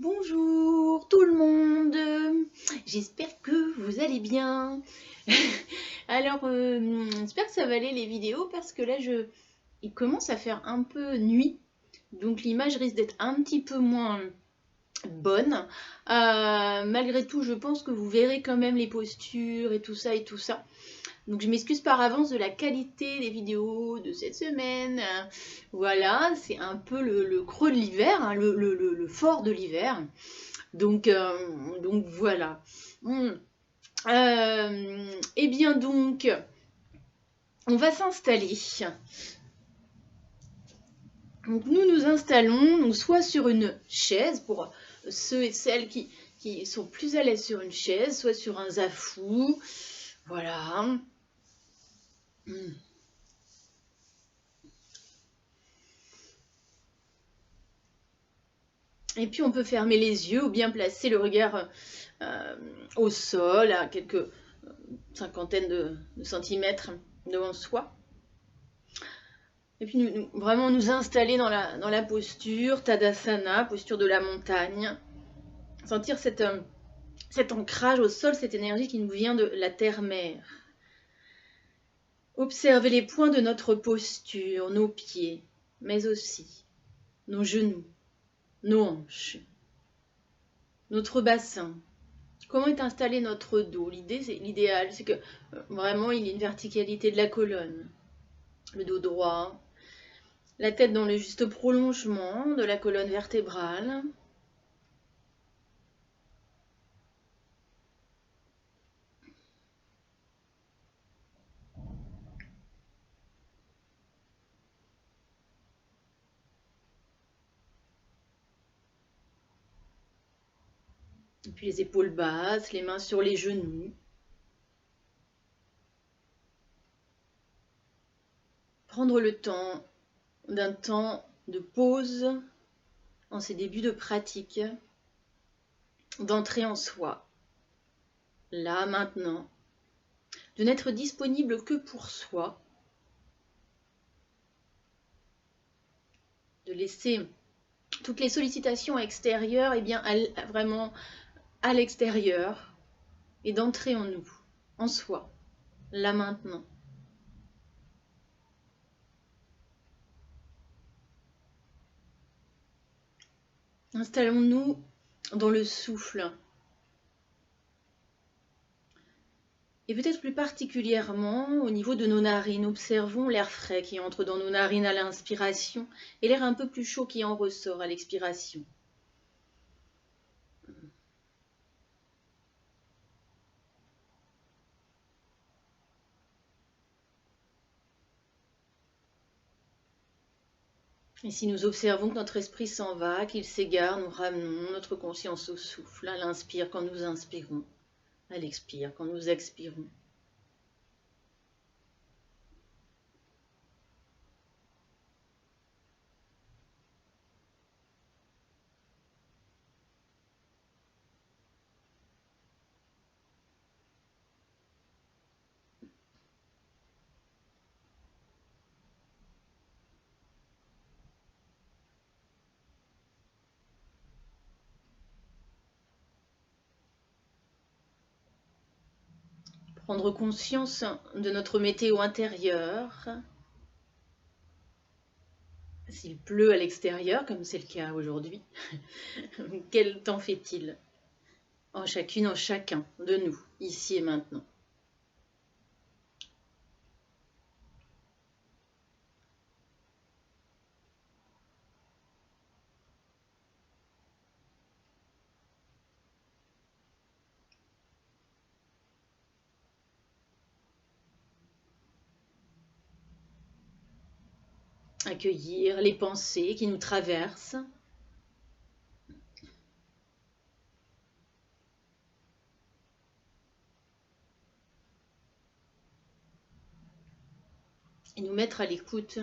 Bonjour tout le monde, j'espère que vous allez bien. Alors, j'espère que ça va aller les vidéos parce que là, il commence à faire un peu nuit, donc l'image risque d'être un petit peu moins bonne. Malgré tout, je pense que vous verrez quand même les postures et tout ça et tout ça. Donc je m'excuse par avance de la qualité des vidéos de cette semaine. Voilà, c'est un peu le creux de l'hiver, hein, le fort de l'hiver. Donc voilà. Eh bien donc, on va s'installer. Donc nous nous installons donc soit sur une chaise pour ceux et celles qui sont plus à l'aise sur une chaise, soit sur un zafou. Voilà. Et puis on peut fermer les yeux ou bien placer le regard au sol à quelques cinquantaines de centimètres devant soi. Et puis vraiment nous installer dans la posture Tadasana, posture de la montagne. Sentir cet ancrage au sol, cette énergie qui nous vient de la terre-mère. Observer les points de notre posture, nos pieds, mais aussi nos genoux, nos hanches, notre bassin. Comment est installé notre dos? L'idéal, c'est que vraiment il y ait une verticalité de la colonne. Le dos droit, la tête dans le juste prolongement de la colonne vertébrale. Et puis les épaules basses, les mains sur les genoux. Prendre le temps d'un temps de pause en ces débuts de pratique, d'entrer en soi, là, maintenant, de n'être disponible que pour soi, de laisser toutes les sollicitations extérieures, vraiment à l'extérieur, et d'entrer en nous, en soi, là maintenant. Installons-nous dans le souffle. Et peut-être plus particulièrement au niveau de nos narines, observons l'air frais qui entre dans nos narines à l'inspiration et l'air un peu plus chaud qui en ressort à l'expiration. Et si nous observons que notre esprit s'en va, qu'il s'égare, nous ramenons notre conscience au souffle, à l'inspire quand nous inspirons, à l'expire quand nous expirons. Prendre conscience de notre météo intérieure. S'il pleut à l'extérieur, comme c'est le cas aujourd'hui, quel temps fait-il en chacune, en chacun de nous, ici et maintenant? Accueillir les pensées qui nous traversent. Et nous mettre à l'écoute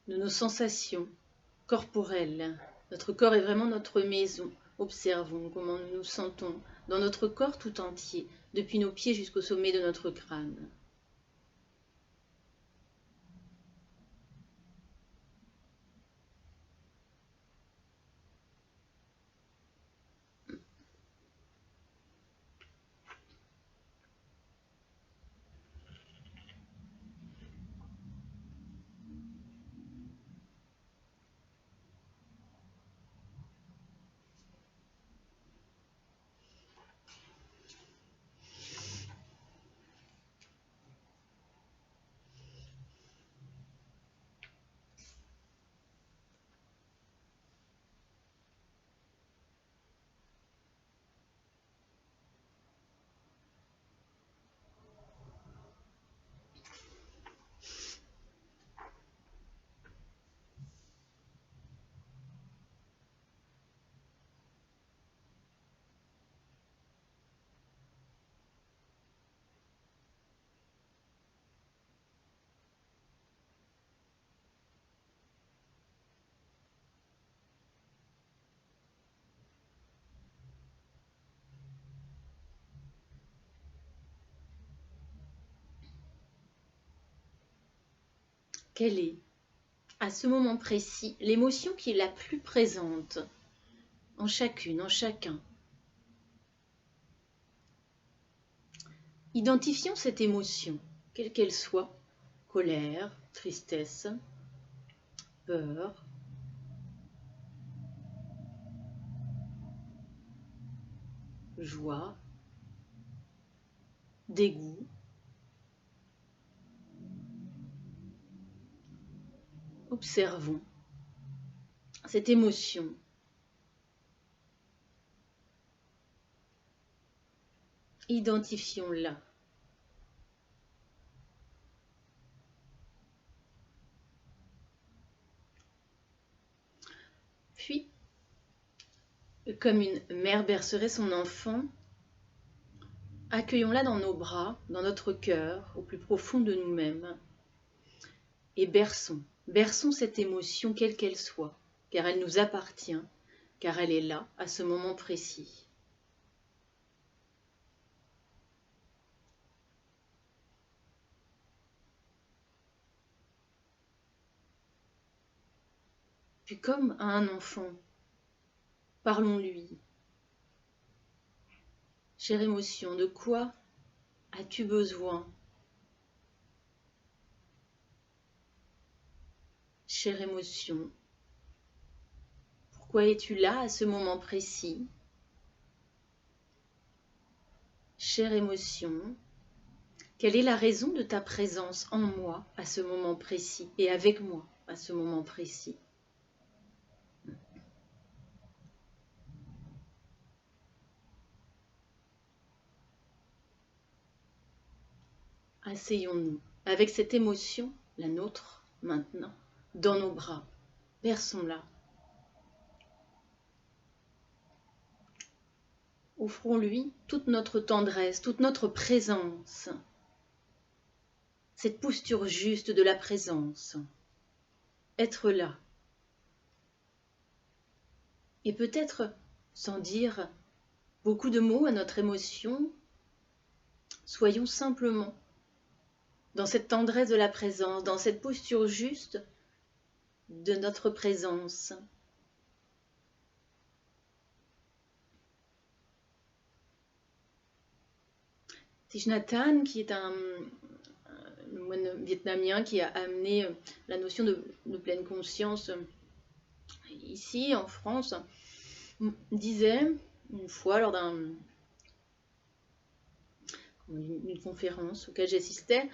de nos sensations corporelles. Notre corps est vraiment notre maison. Observons comment nous nous sentons dans notre corps tout entier, depuis nos pieds jusqu'au sommet de notre crâne. quelle est, à ce moment précis, l'émotion qui est la plus présente en chacune, en chacun. Identifions cette émotion, quelle qu'elle soit, colère, tristesse, peur, joie, dégoût. Observons cette émotion. Identifions-la. Puis, comme une mère bercerait son enfant, accueillons-la dans nos bras, dans notre cœur, au plus profond de nous-mêmes, et berçons cette émotion quelle qu'elle soit, car elle nous appartient, car elle est là, à ce moment précis. Puis comme à un enfant, parlons-lui. Chère émotion, de quoi as-tu besoin? Chère émotion, pourquoi es-tu là à ce moment précis? Chère émotion, quelle est la raison de ta présence en moi à ce moment précis et avec moi à ce moment précis? Asseyons-nous avec cette émotion, la nôtre, maintenant, dans nos bras. Berçons-la. Offrons-lui toute notre tendresse, toute notre présence. Cette posture juste de la présence. Être là. Et peut-être, sans dire beaucoup de mots à notre émotion, soyons simplement dans cette tendresse de la présence, dans cette posture juste de notre présence. Thich Nhat Hanh, qui est un moine vietnamien qui a amené la notion de pleine conscience ici en France, disait une fois lors d'une conférence auquel j'assistais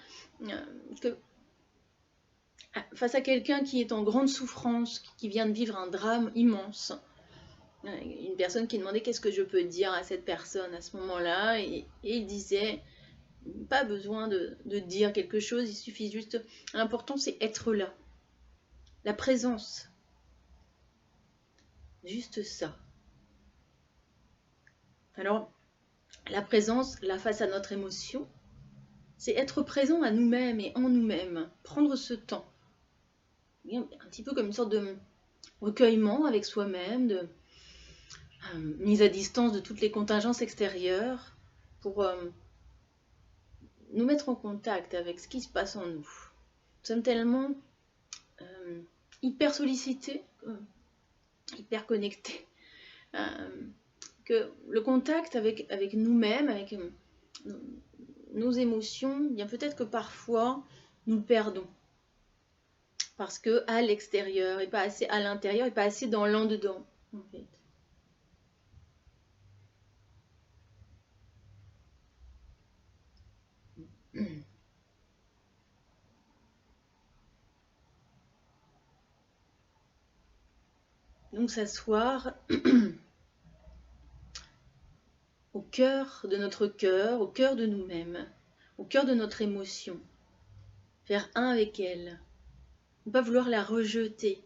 que face à quelqu'un qui est en grande souffrance, qui vient de vivre un drame immense, une personne qui demandait qu'est-ce que je peux dire à cette personne à ce moment-là, et il disait pas besoin de dire quelque chose, il suffit juste, l'important c'est être là, la présence, juste ça. Alors la présence, là face à notre émotion, c'est être présent à nous-mêmes et en nous-mêmes, prendre ce temps, un petit peu comme une sorte de recueillement avec soi-même, de mise à distance de toutes les contingences extérieures pour nous mettre en contact avec ce qui se passe en nous. Nous sommes tellement hyper sollicités, hyper connectés, que le contact avec nous-mêmes, avec nos émotions, bien peut-être que parfois nous le perdons. Parce que à l'extérieur et pas assez à l'intérieur et pas assez dans l'en-dedans, en fait. Donc s'asseoir au cœur de notre cœur, au cœur de nous-mêmes, au cœur de notre émotion, faire un avec elle, ne pas vouloir la rejeter,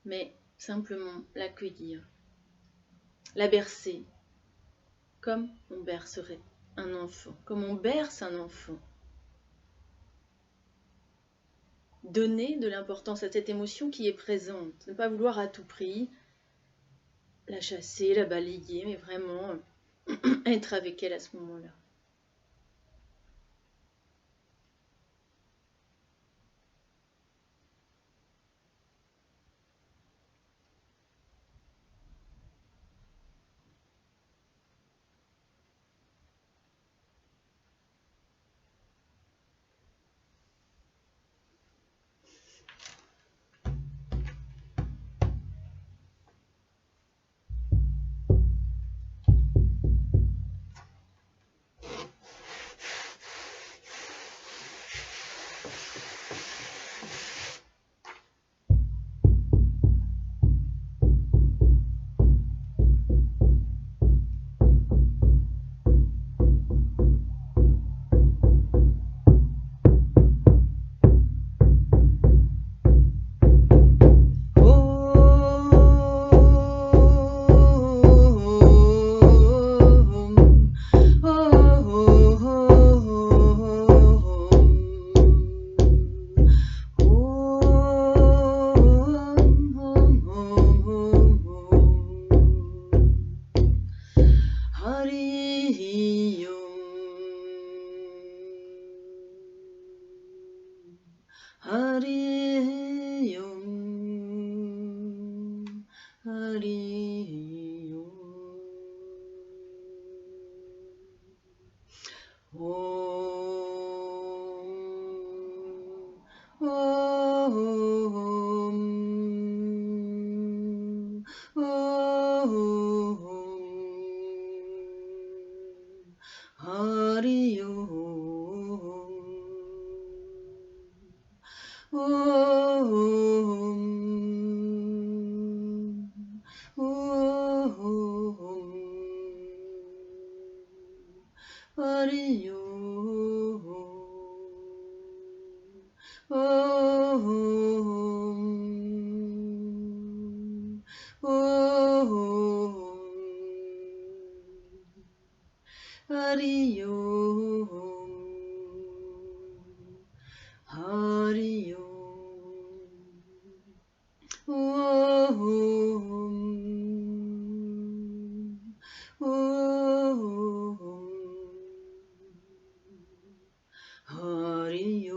mais simplement l'accueillir, la bercer, comme on bercerait un enfant, comme on berce un enfant. Donner de l'importance à cette émotion qui est présente, ne pas vouloir à tout prix la chasser, la balayer, mais vraiment être avec elle à ce moment-là. Hari Om. Hari Hari Om, Hari Om,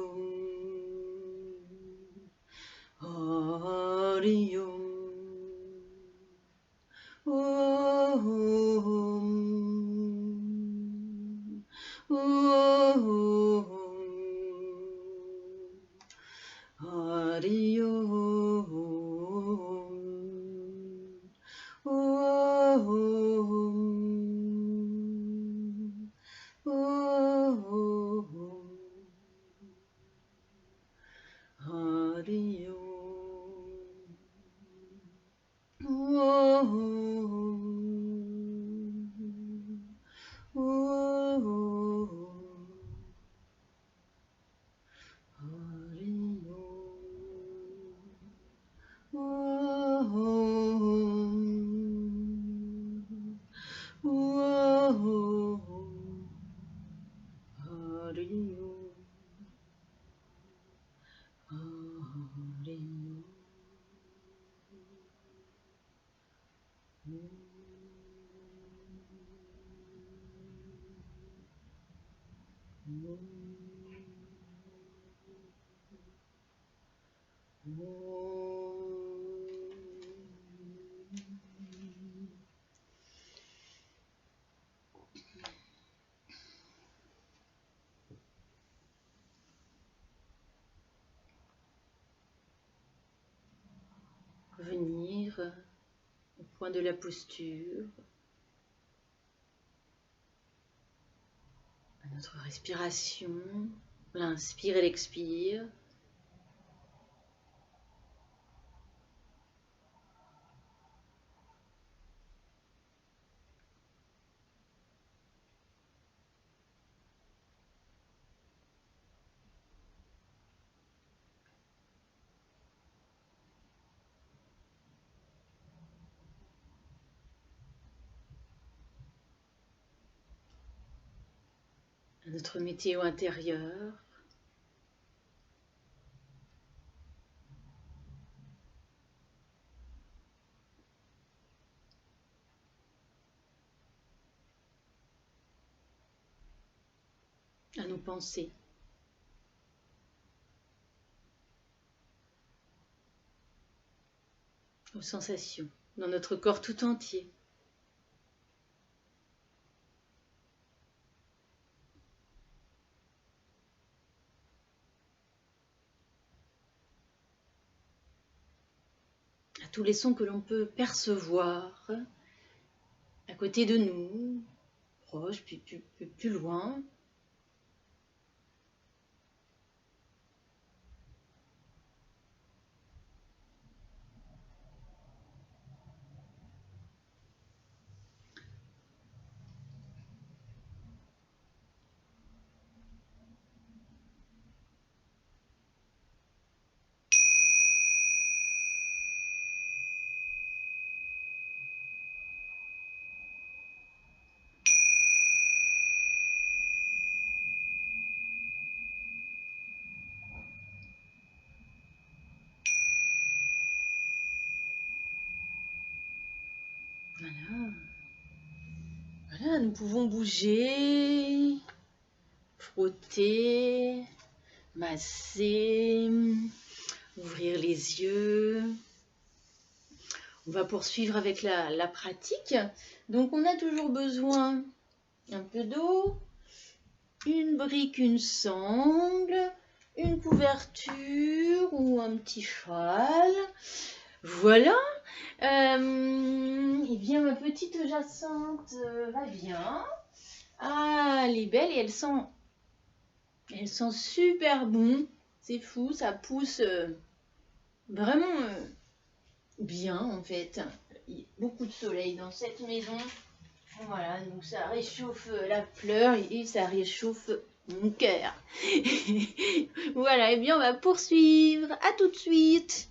Hari Om, Hari Om. Hari Revenir au point de la posture, à notre respiration, l'inspire et l'expire. À notre météo intérieur. À nos pensées. Aux sensations dans notre corps tout entier. À tous les sons que l'on peut percevoir à côté de nous, proche, puis plus loin. Voilà. Voilà, nous pouvons bouger, frotter, masser, ouvrir les yeux. On va poursuivre avec la pratique. Donc on a toujours besoin un peu d'eau, une brique, une sangle, une couverture ou un petit châle. Voilà. Eh bien, ma petite Jacinthe va bien. Ah, elle est belle et elle sent super bon. C'est fou, ça pousse vraiment bien en fait. Il y a beaucoup de soleil dans cette maison. Voilà, donc ça réchauffe la fleur et ça réchauffe mon cœur. Voilà, et bien on va poursuivre. À tout de suite.